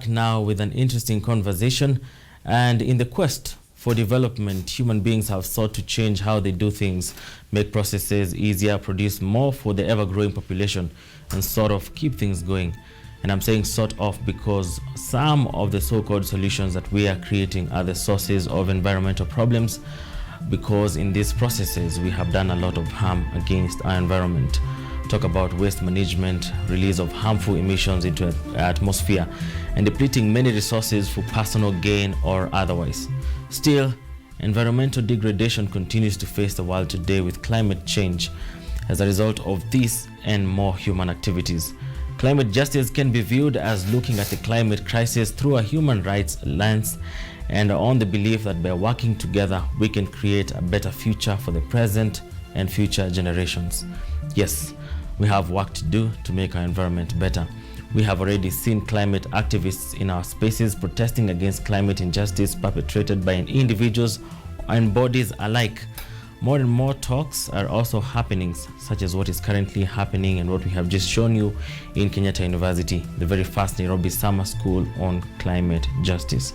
back now with an interesting conversation. And in the quest for development, human beings have sought to change how they do things, make processes easier, produce more for the ever-growing population, and sort of keep things going. And I'm saying sort of because some of the so-called solutions that we are creating are the sources of environmental problems, because in these processes we have done a lot of harm against our environment. Talk about waste management, release of harmful emissions into the atmosphere, and depleting many resources for personal gain or otherwise. Still, environmental degradation continues to face the world today with climate change as a result of this and more human activities. Climate justice can be viewed as looking at the climate crisis through a human rights lens and on the belief that by working together we can create a better future for the present and future generations. Yes, we have work to do to make our environment better. We have already seen climate activists in our spaces protesting against climate injustice perpetrated by individuals and bodies alike. More and more talks are also happening, such as what is currently happening and what we have just shown you in Kenyatta University, the very first Nairobi Summer School on Climate Justice.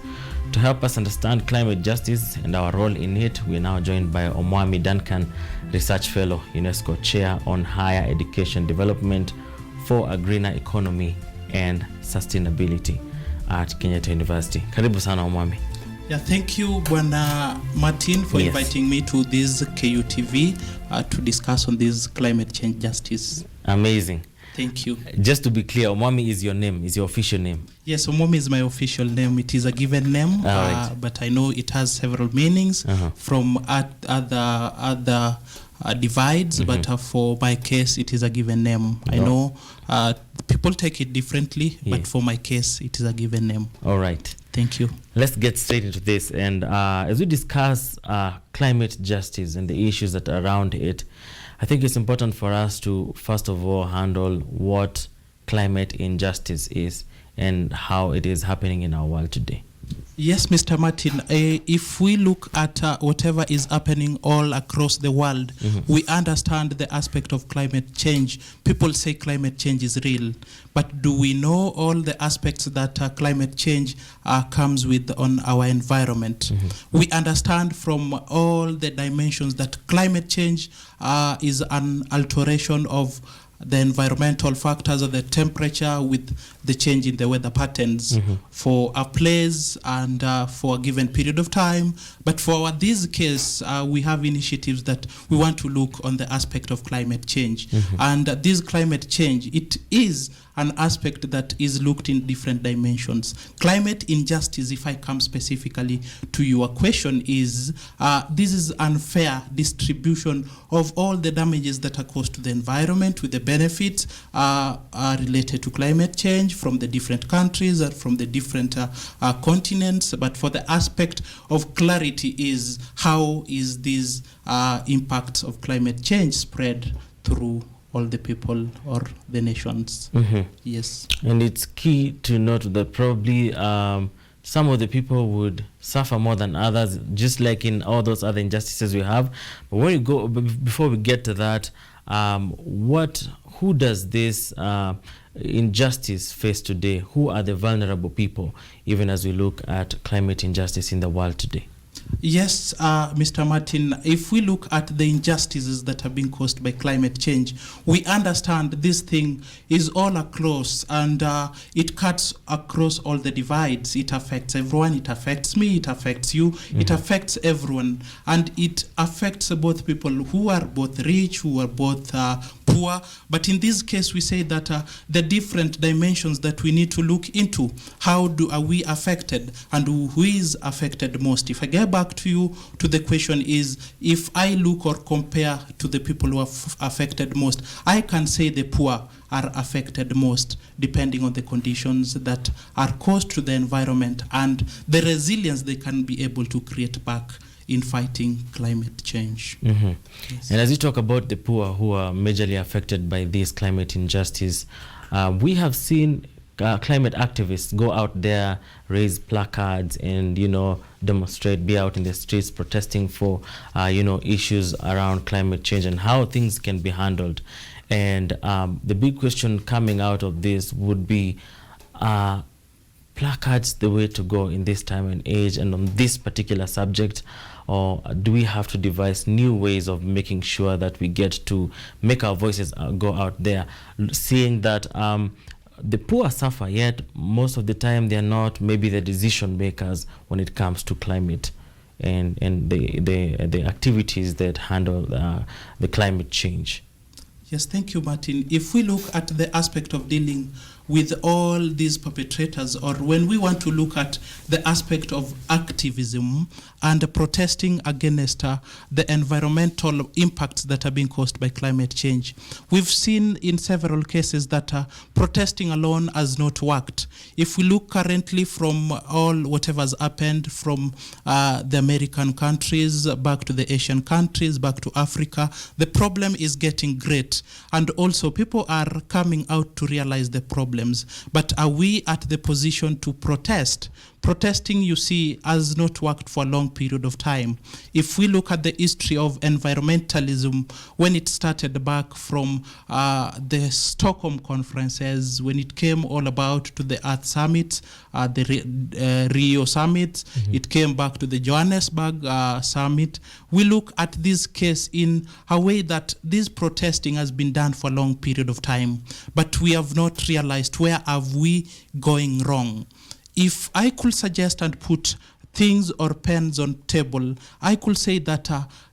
To help us understand climate justice and our role in it, we are now joined by Omwami Duncan, Research Fellow, UNESCO Chair on Higher Education Development for a Greener Economy and Sustainability at Kenyatta University. Karibu sana Omwami. Yeah, thank you, Bwana Martin, for inviting me to this KUTV to discuss on this climate change justice. Amazing. Thank you. Just to be clear, Omwami is your name, is your official name? Yes, Omwami is my official name. It is a given name, but I know it has several meanings from other divides, but for my case, it is a given name. I know people take it differently, but for my case, it is a given name. All right. Thank you. Let's get straight into this. And as we discuss climate justice and the issues that are around it, I think it's important for us to, first of all, handle what climate injustice is and how it is happening in our world today. Yes, Mr. Martin, if we look at whatever is happening all across the world, we understand the aspect of climate change. People say climate change is real, but do we know all the aspects that climate change comes with on our environment? We understand from all the dimensions that climate change is an alteration of the environmental factors of the temperature with the change in the weather patterns for a place and for a given period of time. But for this case, we have initiatives that we want to look on the aspect of climate change. And this climate change, it is an aspect that is looked in different dimensions. Climate injustice, if I come specifically to your question, is this is unfair distribution of all the damages that are caused to the environment with the benefits are related to climate change from the different countries and from the different continents. But for the aspect of clarity is how is these impacts of climate change spread through all the people or the nations. Yes. And it's key to note that probably some of the people would suffer more than others, just like in all those other injustices we have. But when you go, before we get to that, who does this injustice face today? Who are the vulnerable people, even as we look at climate injustice in the world today? Yes, Mr. Martin, if we look at the injustices that are being caused by climate change, we understand this thing is all across and it cuts across all the divides. It affects everyone. It affects me. It affects you. It affects everyone. And it affects both people who are both rich, who are both poor. But in this case, we say that the different dimensions that we need to look into, how are we affected and who is affected most? If I get back to you to the question is, if I look or compare to the people who are affected most, I can say the poor are affected most depending on the conditions that are caused to the environment and the resilience they can be able to create back in fighting climate change. Yes. And as you talk about the poor who are majorly affected by this climate injustice, we have seen climate activists go out there, raise placards and, demonstrate, be out in the streets protesting for, issues around climate change and how things can be handled. And the big question coming out of this would be, placards the way to go in this time and age and on this particular subject? Or do we have to devise new ways of making sure that we get to make our voices go out there, seeing that the poor suffer, yet most of the time they are not maybe the decision makers when it comes to climate and the activities that handle the climate change? Yes, thank you, Martin. If we look at the aspect of dealing with all these perpetrators, or when we want to look at the aspect of activism and protesting against the environmental impacts that are being caused by climate change, we've seen in several cases that protesting alone has not worked. If we look currently from all whatever's happened from the American countries back to the Asian countries, back to Africa, the problem is getting great. And also people are coming out to realize the problems. But are we at the position to protest? Protesting, you see, has not worked for a long period of time. If we look at the history of environmentalism, when it started back from the Stockholm conferences, when it came all about to the Earth Summit, the Rio Summit, it came back to the Johannesburg Summit. We look at this case in a way that this protesting has been done for a long period of time, but we have not realized where have we going wrong. If I could suggest and put things or pens on table, I could say that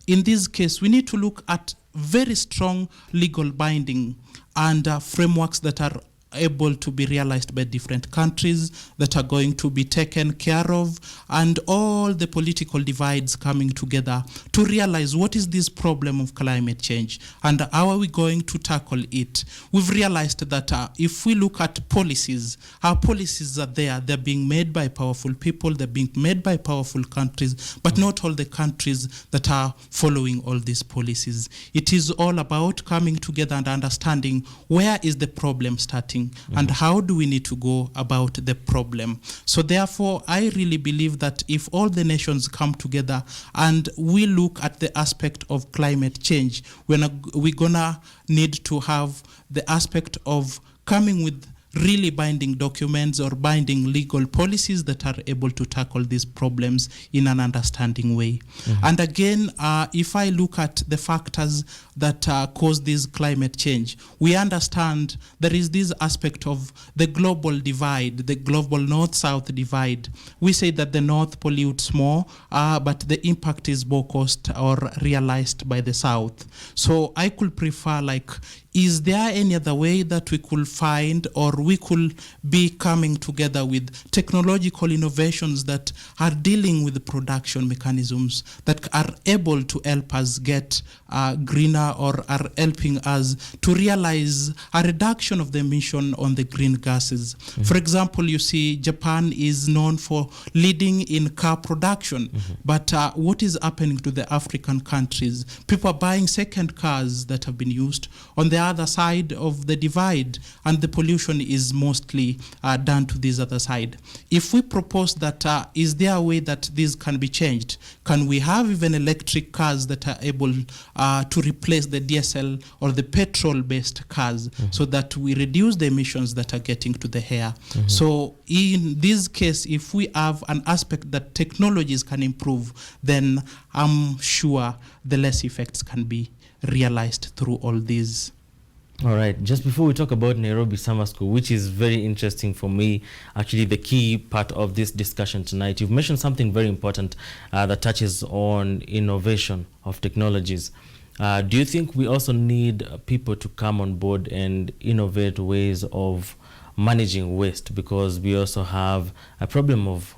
in this case, we need to look at very strong legal binding and frameworks that are able to be realized by different countries, that are going to be taken care of, and all the political divides coming together to realize what is this problem of climate change and how are we going to tackle it. We've realized that if we look at policies, our policies are there. They're being made by powerful people, they're being made by powerful countries, but not all the countries that are following all these policies. It is all about coming together and understanding where is the problem starting, and how do we need to go about the problem. So therefore, I really believe that if all the nations come together and we look at the aspect of climate change, we're gonna need to have the aspect of coming with really binding documents or binding legal policies that are able to tackle these problems in an understanding way. And again, if I look at the factors that cause this climate change, we understand there is this aspect of the global divide, the global north-south divide. We say that the north pollutes more, but the impact is more caused or realized by the south. So I could prefer, like, is there any other way that we could find or we could be coming together with technological innovations that are dealing with the production mechanisms that are able to help us get greener or are helping us to realize a reduction of the emission on the green gases? For example, you see Japan is known for leading in car production, but what is happening to the African countries? People are buying second cars that have been used on the other side of the divide, and the pollution is mostly done to this other side. If we propose that, is there a way that this can be changed? Can we have even electric cars that are able to replace the diesel or the petrol-based cars so that we reduce the emissions that are getting to the air? So in this case, if we have an aspect that technologies can improve, then I'm sure the less effects can be realized through all these. All right, just before we talk about Nairobi Summer School, which is very interesting for me, actually the key part of this discussion tonight, you've mentioned something very important that touches on innovation of technologies. Do you think we also need people to come on board and innovate ways of managing waste, because we also have a problem of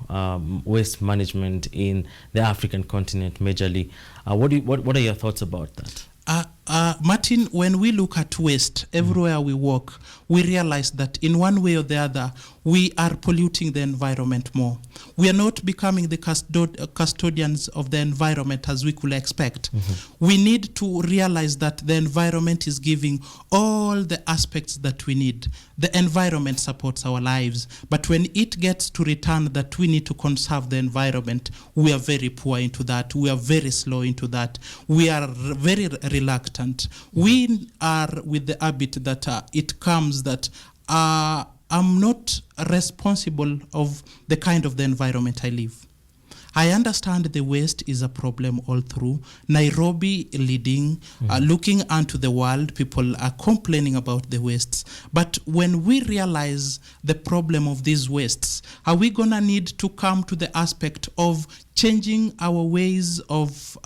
waste management in the African continent majorly? What are your thoughts about that? Martin, when we look at waste, everywhere we walk, we realize that in one way or the other, we are polluting the environment more. We are not becoming the custodians of the environment as we could expect. We need to realize that the environment is giving all the aspects that we need. The environment supports our lives, but when it gets to return that we need to conserve the environment, we are very poor into that. We are very slow into that. We are very reluctant. We are with the habit that it comes that I'm not responsible of the kind of the environment I live. I understand the waste is a problem all through. Nairobi leading, looking onto the world, people are complaining about the wastes. But when we realize the problem of these wastes, are we going to need to come to the aspect of changing our ways of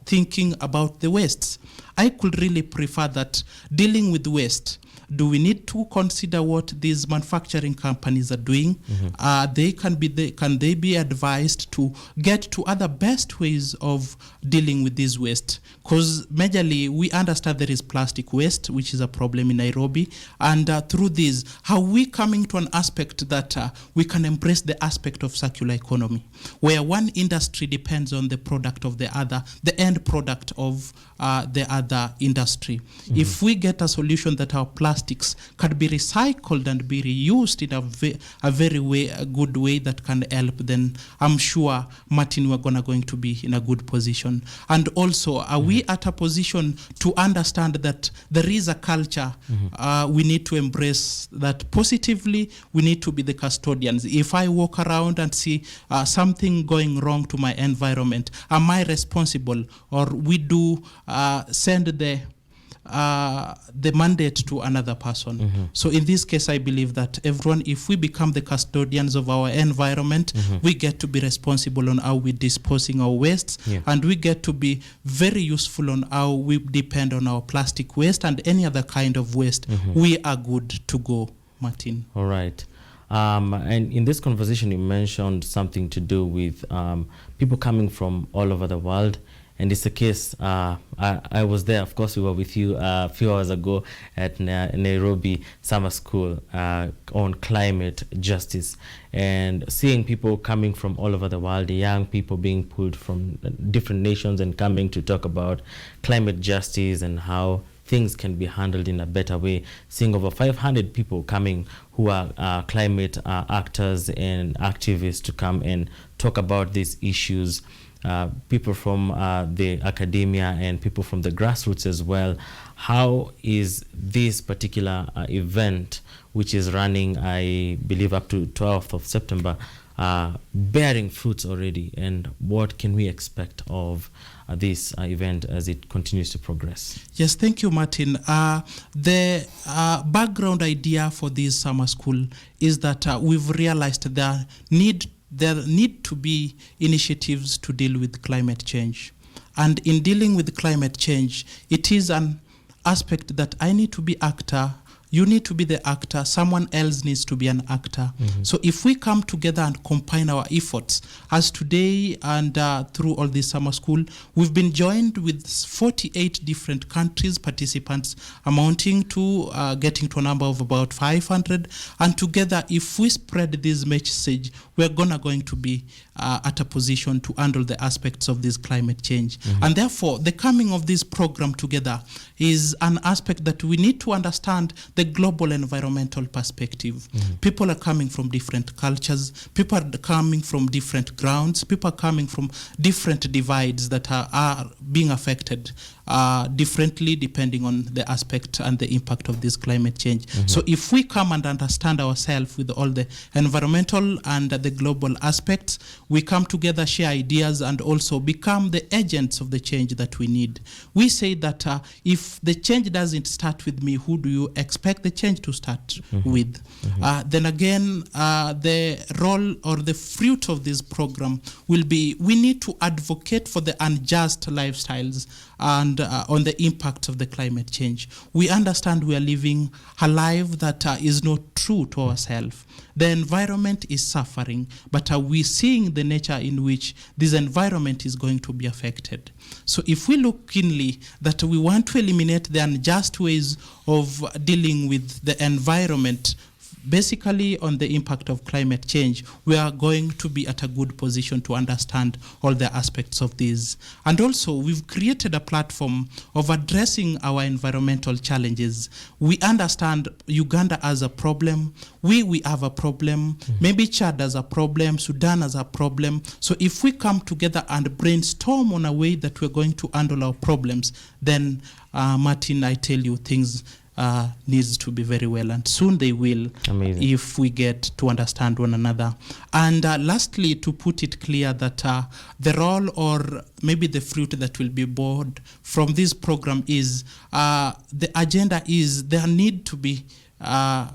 thinking about the wastes? I could really prefer that dealing with waste. Do we need to consider what these manufacturing companies are doing? Can they be advised to get to other best ways of dealing with this waste? Because majorly we understand there is plastic waste, which is a problem in Nairobi, and through this, how we coming to an aspect that we can embrace the aspect of circular economy, where one industry depends on the product of the other, the end product of the other industry. If we get a solution that our plastics can be recycled and be reused in a good way that can help, then I'm sure, Martin, we're going to be in a good position. And also, are we at a position to understand that there is a culture we need to embrace that positively? We need to be the custodians. If I walk around and see something going wrong to my environment, am I responsible, or we do send the mandate to another person? So in this case, I believe that everyone, if we become the custodians of our environment, we get to be responsible on how we're disposing our wastes, and we get to be very useful on how we depend on our plastic waste and any other kind of waste. We are good to go, Martin. All right. And in this conversation, you mentioned something to do with people coming from all over the world. And it's a case, I was there, of course, we were with you a few hours ago at Nairobi Summer School on climate justice, and seeing people coming from all over the world, young people being pulled from different nations and coming to talk about climate justice and how things can be handled in a better way. Seeing over 500 people coming who are climate actors and activists to come and talk about these issues. People from the academia and people from the grassroots as well. How is this particular event, which is running, I believe, up to 12th of September, bearing fruits already? And what can we expect of this event as it continues to progress? Yes, thank you, Martin. The background idea for this summer school is that we've realized there need to be initiatives to deal with climate change. And in dealing with climate change, it is an aspect that I need to be actor, you need to be the actor, someone else needs to be an actor. So if we come together and combine our efforts, as today and through all this summer school, we've been joined with 48 different countries, participants amounting to getting to a number of about 500. And together, if we spread this message, we're going to be at a position to handle the aspects of this climate change. And therefore, the coming of this program together is an aspect that we need to understand the global environmental perspective. People are coming from different cultures, people are coming from different grounds, people are coming from different divides that are being affected differently depending on the aspect and the impact of this climate change. So if we come and understand ourselves with all the environmental and the global aspects, we come together, share ideas, and also become the agents of the change that we need. We say that if the change doesn't start with me, who do you expect the change to start with? Then again, the role or the fruit of this program will be, we need to advocate for the unjust lifestyles and on the impact of the climate change. We understand we are living a life that is not true to ourselves. The environment is suffering, but are we seeing the nature in which this environment is going to be affected? So if we look keenly that we want to eliminate the unjust ways of dealing with the environment, basically on the impact of climate change, we are going to be at a good position to understand all the aspects of this. And also, we've created a platform of addressing our environmental challenges. We understand Uganda has a problem, we have a problem, maybe Chad has a problem, Sudan has a problem. So if we come together and brainstorm on a way that we're going to handle our problems, then Martin, I tell you, things needs to be very well, and soon they will. Amazing. If we get to understand one another. And lastly, to put it clear that the role or maybe the fruit that will be born from this program is the agenda is there need to be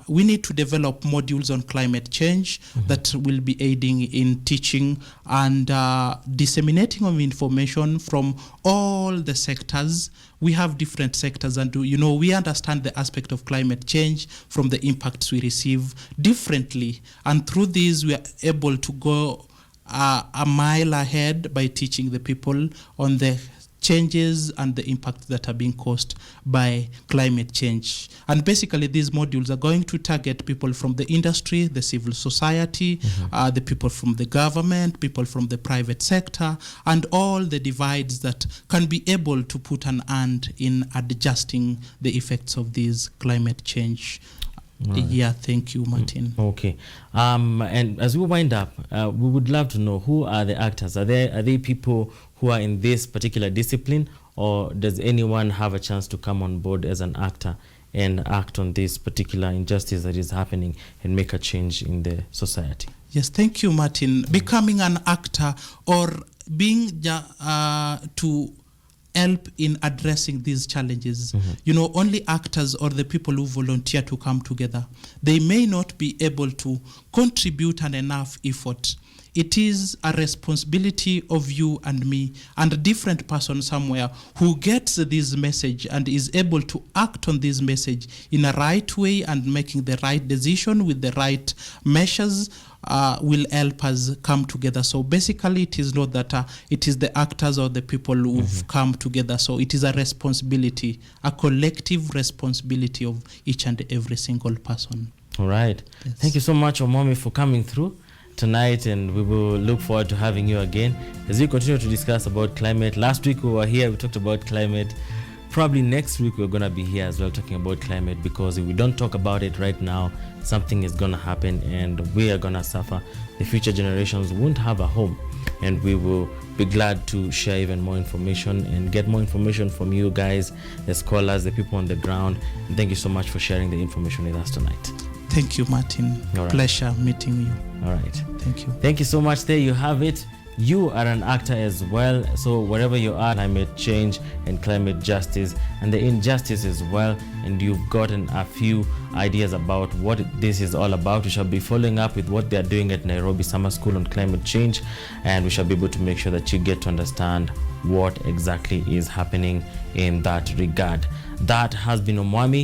we need to develop modules on climate change that will be aiding in teaching and disseminating of information from all the sectors. We have different sectors, and we understand the aspect of climate change from the impacts we receive differently, and through these we are able to go a mile ahead by teaching the people on the changes and the impacts that are being caused by climate change. And basically these modules are going to target people from the industry, the civil society, the people from the government, people from the private sector, and all the divides that can be able to put an end in adjusting the effects of this climate change. Right. Yeah, thank you, Martin. Okay. And as we wind up, we would love to know, who are the actors? Are they people who are in this particular discipline, or does anyone have a chance to come on board as an actor and act on this particular injustice that is happening and make a change in the society? Yes, thank you, Martin. Becoming an actor or being to help in addressing these challenges. Only actors or the people who volunteer to come together, they may not be able to contribute an enough effort. It is a responsibility of you and me and a different person somewhere who gets this message and is able to act on this message in a right way and making the right decision with the right measures will help us come together. So basically it is not that it is the actors or the people who've come together. So it is a responsibility, a collective responsibility of each and every single person. All right. Yes. Thank you so much, Omomi, for coming through tonight, and we will look forward to having you again as we continue to discuss about climate. Last week we were here, we talked about climate. Probably next week we're going to be here as well talking about climate, because if we don't talk about it right now, something is going to happen and we are going to suffer. The future generations won't have a home, and we will be glad to share even more information and get more information from you guys, the scholars, the people on the ground. And thank you so much for sharing the information with us tonight. Thank you, Martin. All right. Pleasure meeting you. All right. Thank you. Thank you so much. There you have it. You are an actor as well. So wherever you are, climate change and climate justice and the injustice as well, and you've gotten a few ideas about what this is all about, we shall be following up with what they're doing at Nairobi Summer School on climate change, and we shall be able to make sure that you get to understand what exactly is happening in that regard. That has been Omwami.